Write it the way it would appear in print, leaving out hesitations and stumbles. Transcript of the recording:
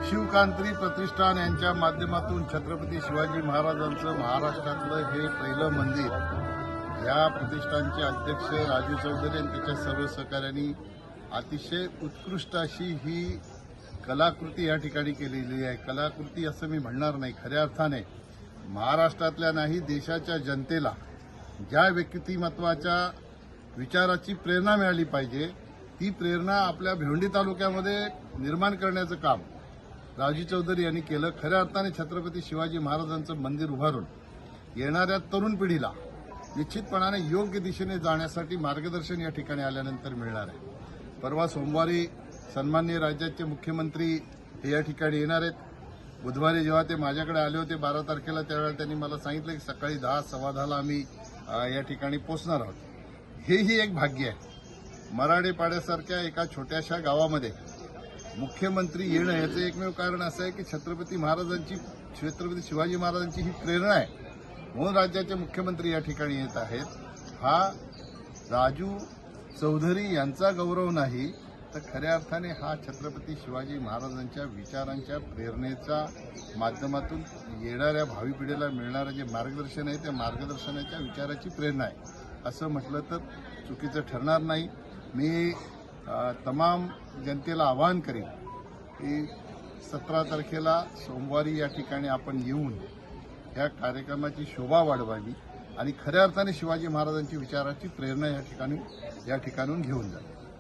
शिवकांत्री प्रतिष्ठान यांच्या माध्यमातून छत्रपती शिवाजी महाराजांचं महाराष्ट्रातलं हे पहिलं मंदिर या प्रतिष्ठानचे अध्यक्ष राजू चौधरी आणि त्याच्या सर्व सहकाऱ्यांनी अतिशय उत्कृष्ट अशी ही कलाकृती या ठिकाणी केलेली आहे। कलाकृती असं मी म्हणणार नाही, खऱ्या अर्थाने महाराष्ट्रातल्या नाही देशाच्या जनतेला ज्या व्यक्तिमत्वाच्या विचाराची प्रेरणा मिळाली पाहिजे ती प्रेरणा आपल्या भिवंडी तालुक्यामध्ये निर्माण करण्याचं काम राजू चौधरी यांनी केलं। खऱ्या अर्थाने छत्रपती शिवाजी महाराजांचं मंदिर उभारून येणाऱ्या तरुण पिढीला निश्चितपणाने योग्य दिशेने जाण्यासाठी मार्गदर्शन या ठिकाणी आल्यानंतर मिळणार आहे। परवा सोमवारी सन्माननीय राज्याचे मुख्यमंत्री हे या ठिकाणी येणार आहेत। बुधवारी जेव्हा ते माझ्याकडे आले होते 12 तारखेला त्यावेळेला त्यांनी मला सांगितलं की सकाळी 10-10:15 आम्ही या ठिकाणी पोहोचणार आहोत। हेही एक भाग्य आहे। मराडेपाड्यासारख्या एका छोट्याशा गावामध्ये मुख्यमंत्री येणं याचं एकमेव कारण असं आहे की छत्रपती शिवाजी महाराजांची ही प्रेरणा आहे म्हणून राज्याचे मुख्यमंत्री या ठिकाणी येत आहेत। हा राजू चौधरी यांचा गौरव नाही तर खऱ्या अर्थाने हा छत्रपती शिवाजी महाराजांच्या विचारांच्या प्रेरणेच्या माध्यमातून येणाऱ्या भावी पिढीला मिळणारं जे मार्गदर्शन आहे त्या मार्गदर्शनाच्या विचाराची प्रेरणा आहे असं म्हटलं तर चुकीचं ठरणार नाही। मी तमाम जनतेला आवाहन करेन की 17 तारखेला सोमवारी या ठिकाणी आपण येऊन या कार्यक्रमाची शोभा वाढवावी आणि खऱ्या अर्थाने शिवाजी महाराजांची विचाराची प्रेरणा या ठिकाणून घेऊन जावी।